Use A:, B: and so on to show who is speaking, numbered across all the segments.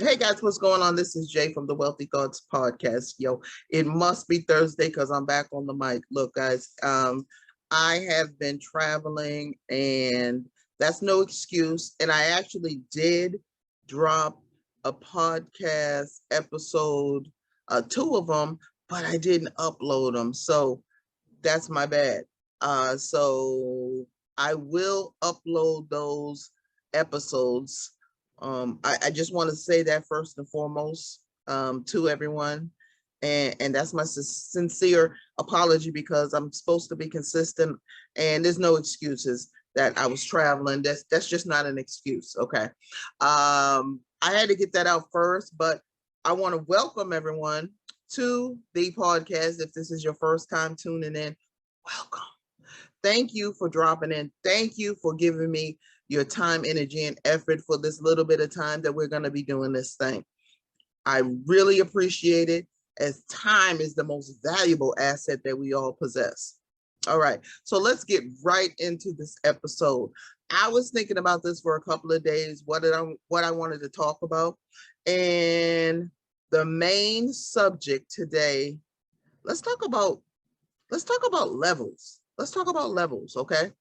A: Hey guys, what's going on? This is Jay from the Wealthy Thoughts Podcast. Yo, it must be Thursday because I'm back on the mic. Look, guys, I have been traveling and that's no excuse. And I actually did drop a podcast episode, two of them, but I didn't upload them. So that's my bad. So I will upload those episodes. I just want to say that first and foremost to everyone. And that's my sincere apology because I'm supposed to be consistent and there's no excuses that I was traveling. That's just not an excuse. Okay. I had to get that out first, but I want to welcome everyone to the podcast. If this is your first time tuning in, welcome. Thank you for dropping in. Thank you for giving me your time, energy, and effort for this little bit of time that we're going to be doing this thing. I really appreciate it, as time is the most valuable asset that we all possess. All right, so let's get right into this episode. I was thinking about this for a couple of days, what I wanted to talk about. And the main subject today, let's talk about levels. Let's talk about levels, okay?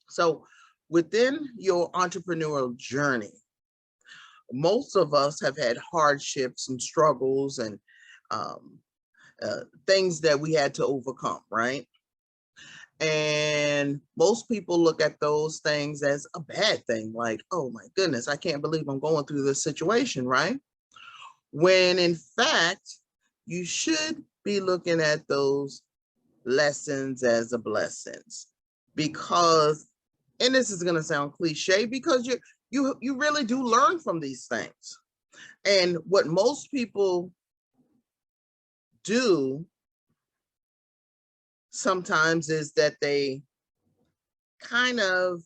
A: So within your entrepreneurial journey, most of us have had hardships and struggles and um, things that we had to overcome, right? And most people look at those things as a bad thing, like, oh my goodness, I can't believe I'm going through this situation, right? When in fact, you should be looking at those lessons as a blessings, because, and this is going to sound cliche, because you really do learn from these things. And what most people do sometimes is that they kind of,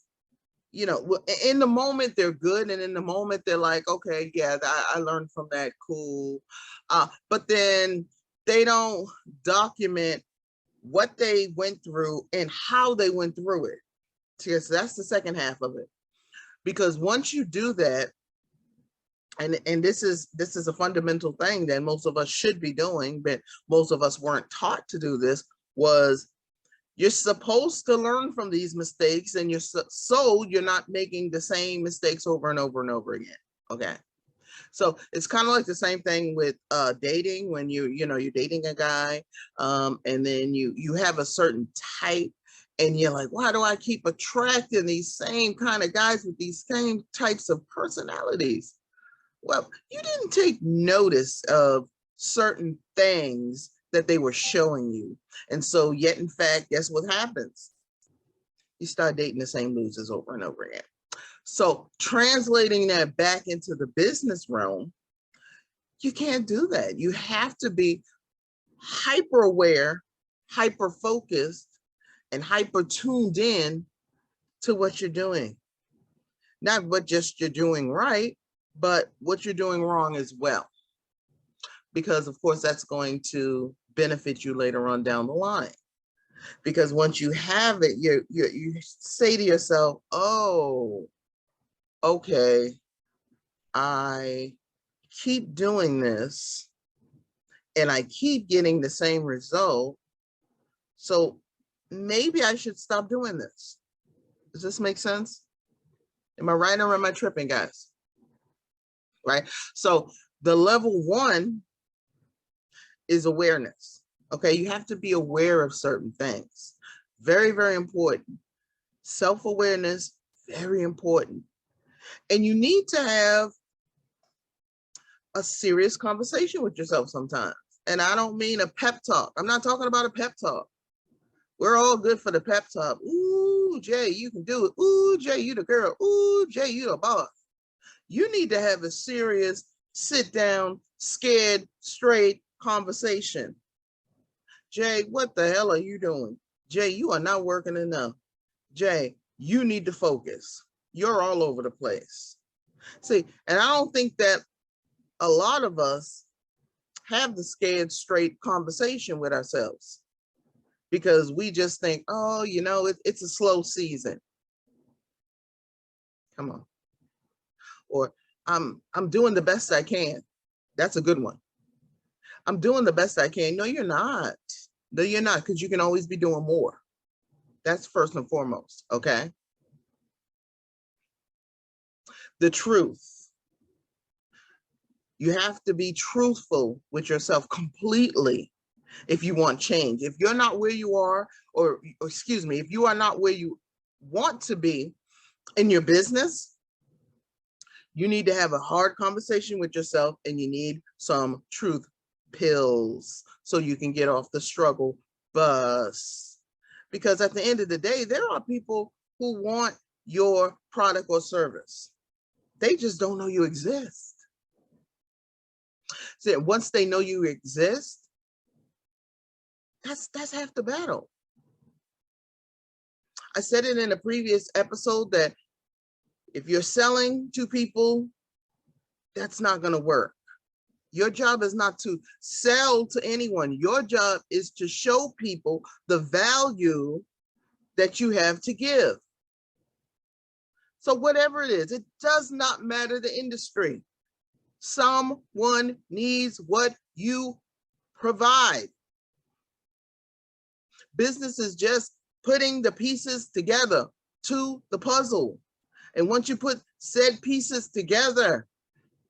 A: in the moment they're good, and in the moment they're like, okay, yeah, I learned from that, cool. But then they don't document what they went through and how they went through it. So that's the second half of it. Because once you do that, and this is a fundamental thing that most of us should be doing, but most of us weren't taught to do this, was you're supposed to learn from these mistakes, and so you're not making the same mistakes over and over and over again. Okay. So it's kind of like the same thing with dating. When you're dating a guy, and then you have a certain type, and you're like, why do I keep attracting these same kind of guys with these same types of personalities? Well, you didn't take notice of certain things that they were showing you. And so, yet, in fact, guess what happens? You start dating the same losers over and over again. So, translating that back into the business realm, you can't do that. You have to be hyper aware, hyper focused, and hyper tuned in to what you're doing. Not what just you're doing right, but what you're doing wrong as well. Because, of course, that's going to benefit you later on down the line. Because once you have it, you say to yourself, oh, okay, I keep doing this and I keep getting the same result. So maybe I should stop doing this. Does this make sense? Am I right, or am I tripping, guys? Right? So the level one is awareness. Okay, you have to be aware of certain things. Very, very important. Self-awareness, very important. And you need to have a serious conversation with yourself sometimes. And I don't mean a pep talk. I'm not talking about a pep talk. We're all good for the pep talk. Ooh, Jay, you can do it. Ooh, Jay, you the girl. Ooh, Jay, you the boss. You need to have a serious, sit down, scared, straight conversation. Jay, what the hell are you doing? Jay, you are not working enough. Jay, you need to focus. You're all over the place. See, and I don't think that a lot of us have the scared straight conversation with ourselves, because we just think, oh, it's a slow season. Come on. Or I'm doing the best I can. That's a good one. I'm doing the best I can. No, you're not. No, you're not, because you can always be doing more. That's first and foremost, okay? The truth. You have to be truthful with yourself completely if you want change. If you're not where you are, or excuse me, if you are not where you want to be in your business, you need to have a hard conversation with yourself, and you need some truth pills so you can get off the struggle bus. Because at the end of the day, there are people who want your product or service. They just don't know you exist. So once they know you exist, that's half the battle. I said it in a previous episode that if you're selling to people, that's not going to work. Your job is not to sell to anyone. Your job is to show people the value that you have to give. So whatever it is, it does not matter the industry. Someone needs what you provide. Business is just putting the pieces together to the puzzle. And once you put said pieces together,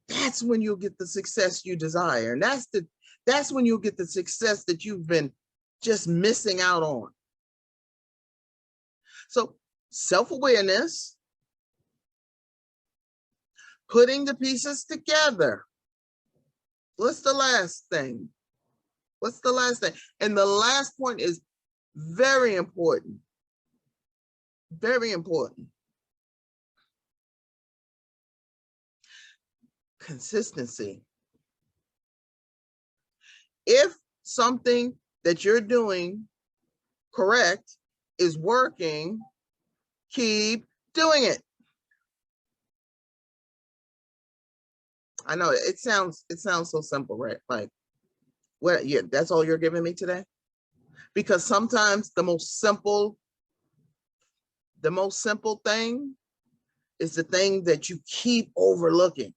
A: that's when you'll get the success you desire. And that's when you'll get the success that you've been just missing out on. So self-awareness, putting the pieces together. What's the last thing? What's the last thing? And the last point is very important. Very important. Consistency. If something that you're doing correct is working, keep doing it. I know it sounds so simple, right? Like, what? Yeah, that's all you're giving me today? Because sometimes the most simple thing is the thing that you keep overlooking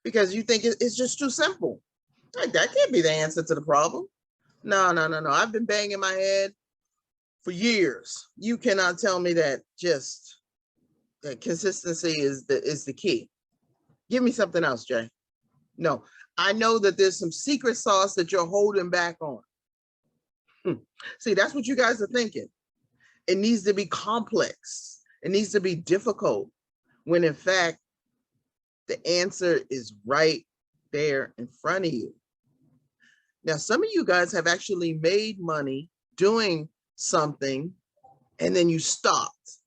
A: because you think it's just too simple. Like, that can't be the answer to the problem. No. I've been banging my head for years. You cannot tell me that that consistency is the key. Give me something else, Jay. No, I know that there's some secret sauce that you're holding back on. See, that's what you guys are thinking. It needs to be complex. It needs to be difficult, when in fact, the answer is right there in front of you. Now, some of you guys have actually made money doing something, and then you stopped.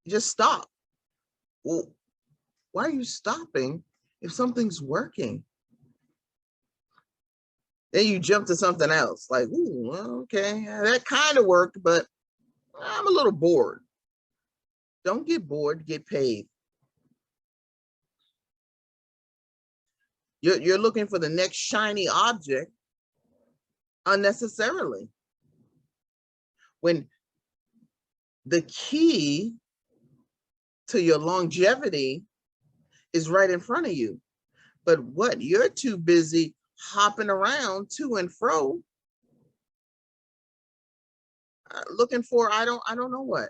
A: You just stop. Well, why are you stopping if something's working? Then you jump to something else, like, ooh, okay, that kind of worked, but I'm a little bored. Don't get bored, get paid. You're looking for the next shiny object unnecessarily, when the key to your longevity is right in front of you. But what? You're too busy hopping around to and fro, looking for I don't know what.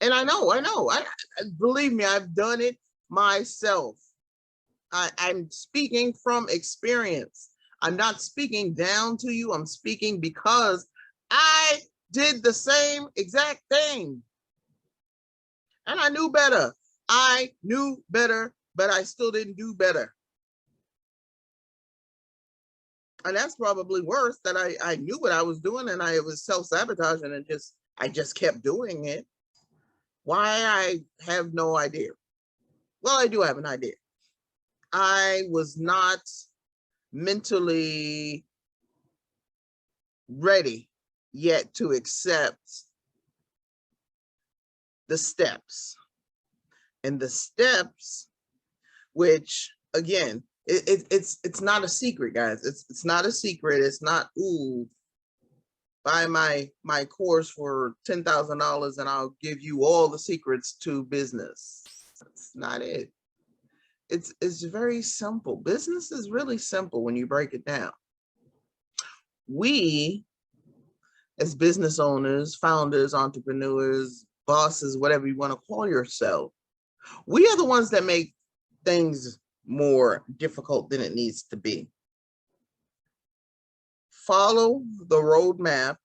A: And I know. I believe me, I've done it myself. I'm speaking from experience. I'm not speaking down to you. I'm speaking because I did the same exact thing. And I knew better. I knew better, but I still didn't do better. And that's probably worse, that I knew what I was doing and I was self-sabotaging, and I just kept doing it. Why? I have no idea. Well, I do have an idea. I was not mentally ready yet to accept the steps. And the steps, which again, it's not a secret, guys. It's not a secret. It's not, ooh, buy my course for $10,000 and I'll give you all the secrets to business. That's not it. It's very simple. Business is really simple when you break it down. We, as business owners, founders, entrepreneurs, bosses, whatever you want to call yourself, we are the ones that make things more difficult than it needs to be. Follow the roadmap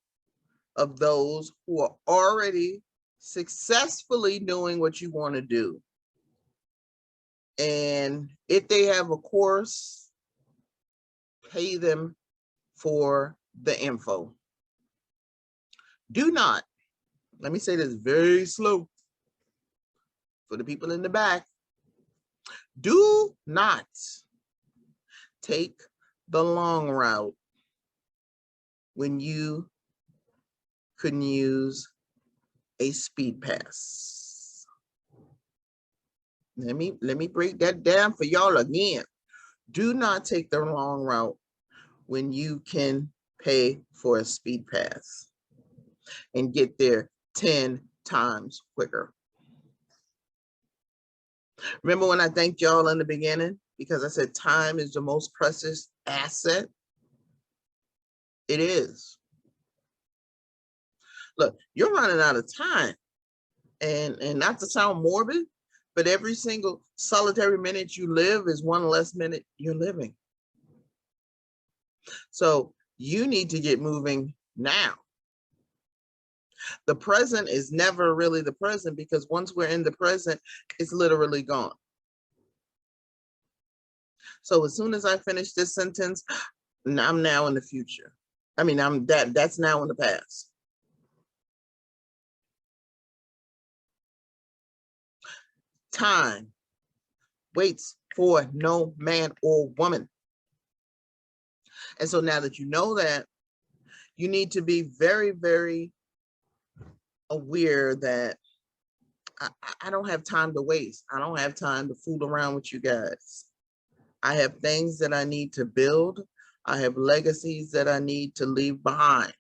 A: of those who are already successfully doing what you want to do. And if they have a course, pay them for the info. Do not, let me say this very slow for the people in the back, do not take the long route when you can use a speed pass. Let me break that down for y'all again. Do not take the long route when you can pay for a speed pass and get there 10 times quicker. Remember when I thanked y'all in the beginning because I said time is the most precious asset? It is. Look, you're running out of time. And not to sound morbid, but every single solitary minute you live is one less minute you're living. So you need to get moving now. The present is never really the present because once we're in the present, it's literally gone. So as soon as I finish this sentence, I'm now in the future. I mean, that's now in the past. Time waits for no man or woman. And so now that you know that, you need to be very, very aware that I don't have time to waste. I don't have time to fool around with you guys. I have things that I need to build. I have legacies that I need to leave behind.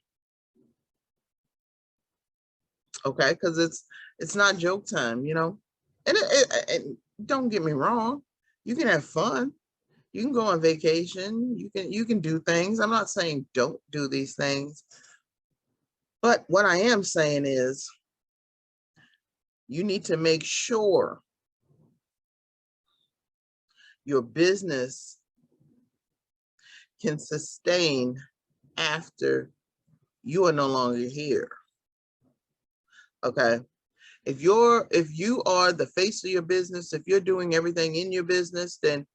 A: Okay, because it's not joke time, you know. And don't get me wrong, you can have fun. You can go on vacation. You can do things. I'm not saying don't do these things. But what I am saying is you need to make sure your business can sustain after you are no longer here. Okay. If you are the face of your business, if you're doing everything in your business, then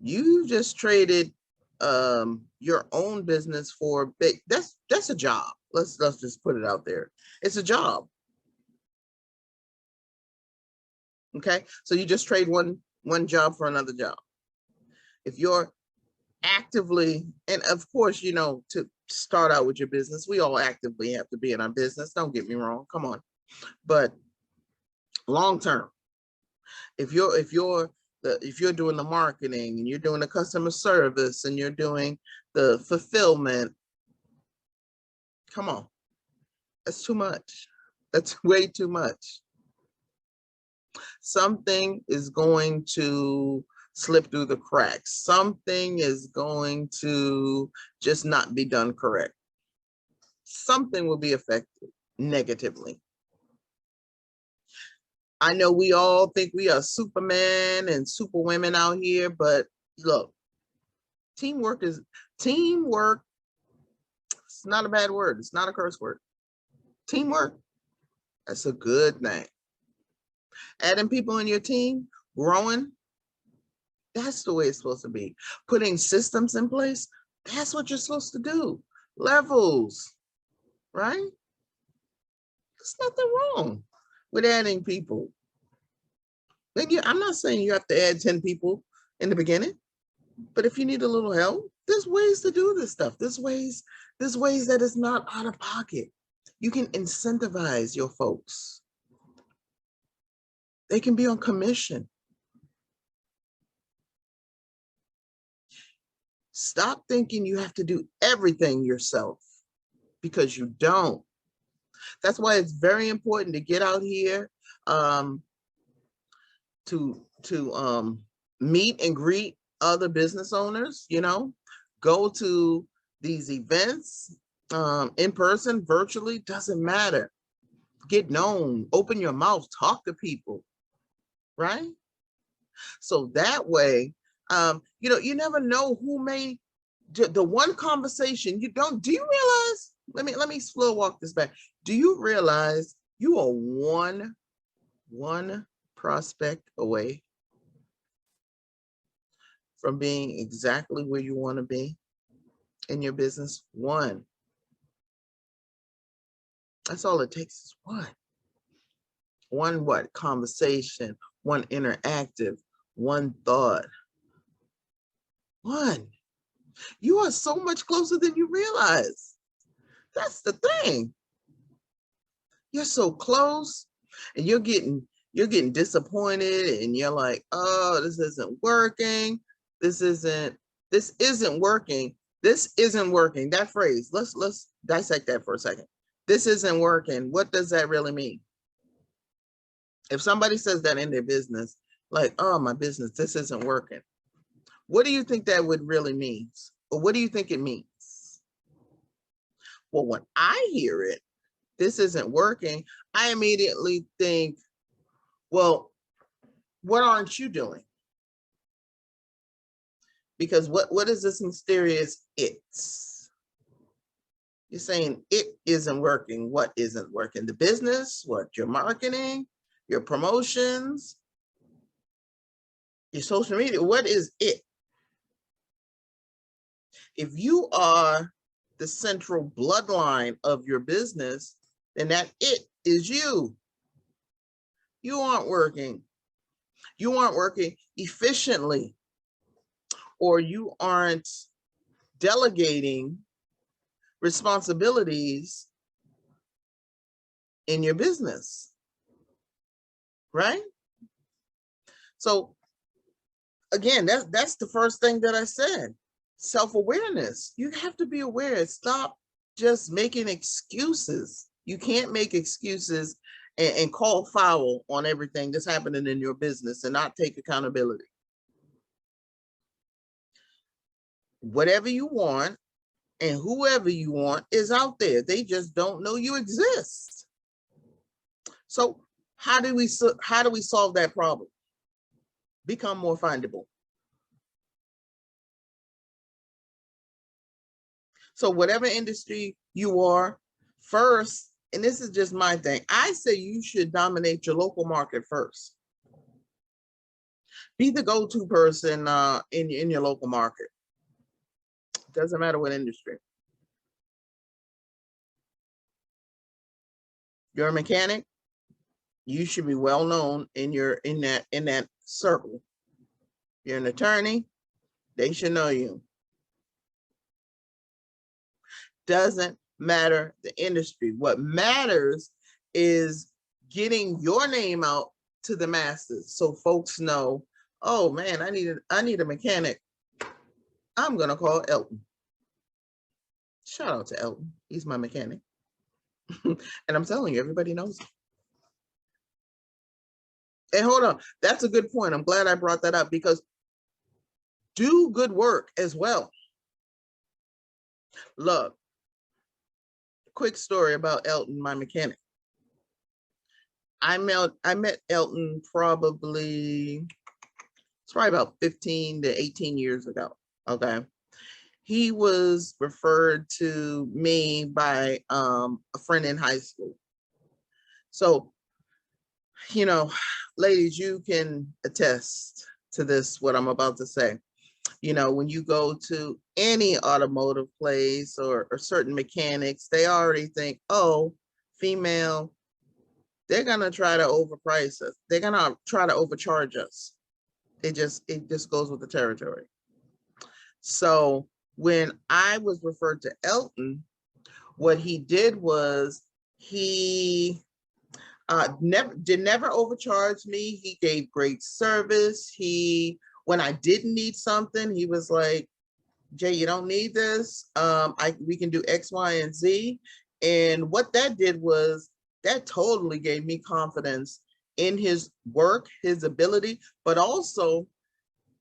A: you just traded your own business for big. That's a job. Let's just put it out there. It's a job. Okay, so you just trade one job for another job. If you're actively, and of course, you know, to start out with your business, we all actively have to be in our business. Don't get me wrong. Come on, but long term, if you're doing the marketing and you're doing the customer service and you're doing the fulfillment, come on, that's too much. That's way too much. Something is going to slip through the cracks. Something is going to just not be done correct. Something will be affected negatively. I know we all think we are Superman and Superwomen out here, but look, teamwork. It's not a bad word. It's not a curse word. Teamwork, that's a good thing. Adding people in your team, growing, that's the way it's supposed to be. Putting systems in place, that's what you're supposed to do. Levels, right? There's nothing wrong with adding people. I'm not saying you have to add 10 people in the beginning, but if you need a little help, there's ways to do this stuff. There's ways that it's not out of pocket. You can incentivize your folks. They can be on commission. Stop thinking you have to do everything yourself because you don't. That's why it's very important to get out here to meet and greet other business owners, go to these events, in person, virtually, doesn't matter. Get known, open your mouth, talk to people, right? So that way, you never know who may, the one conversation do you realize, let me slow walk this back. Do you realize you are one prospect away from being exactly where you want to be in your business? One. That's all it takes, is one what? Conversation, one interactive, one thought. One. You are so much closer than you realize. That's the thing. You're so close, and you're getting disappointed, and you're like, oh, this isn't working. This isn't working. This isn't working. That phrase, let's dissect that for a second. This isn't working. What does that really mean? If somebody says that in their business, like, oh, my business, this isn't working, what do you think that would really mean? Or what do you think it means? Well, when I hear it, this isn't working, I immediately think, well, what aren't you doing? Because what is this mysterious it's? You're saying it isn't working. What isn't working? The business, what? Your marketing, your promotions, your social media. What is it? If you are the central bloodline of your business, then that it is you. You aren't working. You aren't working efficiently, or you aren't delegating responsibilities in your business, right? So again, that's the first thing that I said. Self-awareness. You have to be aware. Stop just making excuses. You can't make excuses and call foul on everything that's happening in your business and not take accountability. Whatever you want and whoever you want is out there. They just don't know you exist. So how do we solve that problem? Become more findable. So whatever industry you are, first, and this is just my thing, I say you should dominate your local market first. Be the go-to person in your local market. Doesn't matter what industry. You're a mechanic, you should be well known in that circle. You're an attorney, they should know you. Doesn't matter the industry. What matters is getting your name out to the masses, so folks know, oh man, I need a mechanic. I'm gonna call Elton. Shout out to Elton. He's my mechanic. And I'm telling you, everybody knows him. And hold on, that's a good point. I'm glad I brought that up, because do good work as well. Look, quick story about Elton, my mechanic. I met Elton probably about 15 to 18 years ago. Okay. He was referred to me by a friend in high school. So, ladies, you can attest to this, what I'm about to say. When you go to any automotive place or certain mechanics, they already think, oh, female, they're gonna try to overprice us. They're gonna try to overcharge us. It just goes with the territory. So when I was referred to Elton, what he did was he never overcharged me. He gave great service. When I didn't need something, he was like, Jay, you don't need this. We can do X, Y, and Z. And what that did was that totally gave me confidence in his work, his ability, but also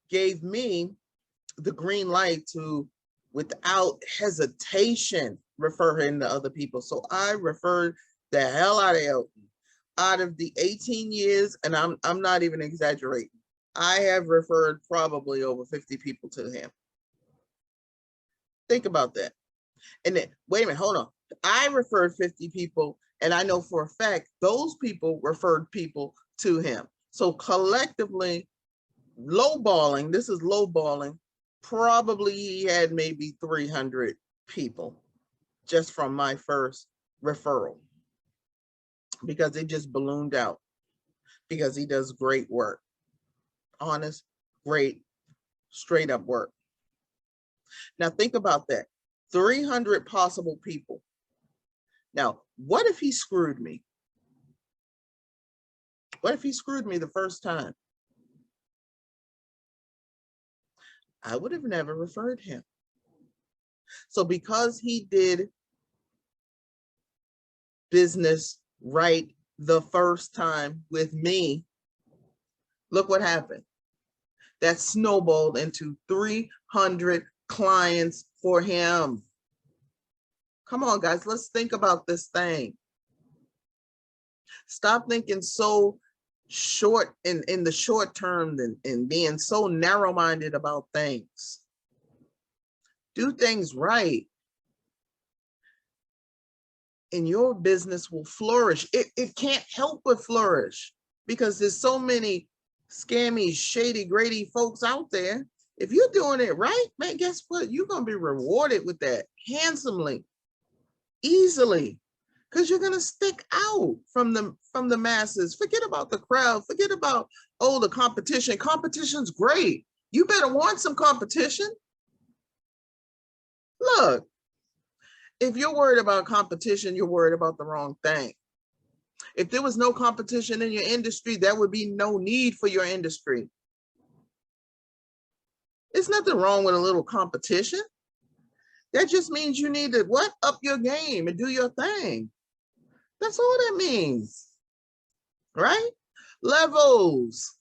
A: gave me the green light to, without hesitation, refer him to other people. So I referred the hell out of Elton. Out of the 18 years, and I'm not even exaggerating, I have referred probably over 50 people to him. Think about that. And then, wait a minute, hold on. I referred 50 people, and I know for a fact those people referred people to him. So collectively, lowballing, this is lowballing, probably he had maybe 300 people just from my first referral, because it just ballooned out, because he does great work. Honest, great, straight up work. Now think about that. 300 possible people. Now, what if he screwed me? What if he screwed me the first time? I would have never referred him. So because he did business right the first time with me, look what happened. That snowballed into 300 clients for him. Come on, guys, let's think about this thing. Stop thinking so short in the short term and being so narrow-minded about things. Do things right, and your business will flourish. It can't help but flourish, because there's so many scammy, shady, grady folks out there. If you're doing it right, man, guess what? You're going to be rewarded with that handsomely, easily, because you're going to stick out from the masses. Forget about the crowd. Forget about, oh, the competition. Competition's great. You better want some competition. Look, if you're worried about competition, you're worried about the wrong thing. If there was no competition in your industry, there would be no need for your industry. There's nothing wrong with a little competition. That just means you need to what? Up your game and do your thing. That's all that means, right? Levels.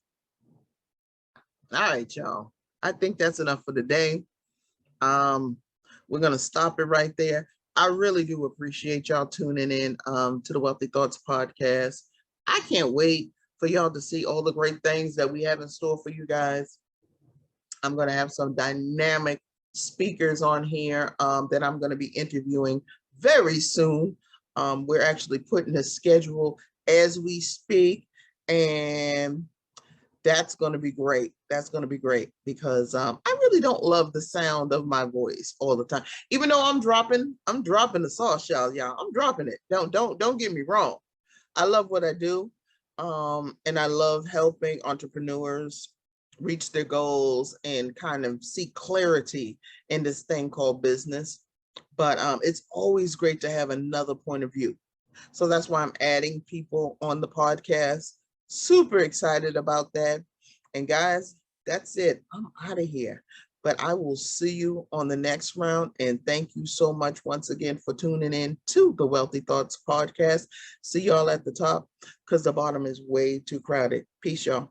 A: All right, y'all. I think that's enough for today. We're going to stop it right there. I really do appreciate y'all tuning in to the Wealthy Thoughts podcast. I can't wait for y'all to see all the great things that we have in store for you guys. I'm going to have some dynamic speakers on here that I'm going to be interviewing very soon. We're actually putting a schedule as we speak, and that's going to be great. That's going to be great, because I really don't love the sound of my voice all the time. Even though I'm dropping the sauce, y'all. I'm dropping it. Don't get me wrong. I love what I do, and I love helping entrepreneurs reach their goals and kind of see clarity in this thing called business. But it's always great to have another point of view. So that's why I'm adding people on the podcast. Super excited about that. And guys, that's it. I'm out of here. But I will see you on the next round. And thank you so much once again for tuning in to the Wealthy Thoughts podcast. See y'all at the top, because the bottom is way too crowded. Peace, y'all.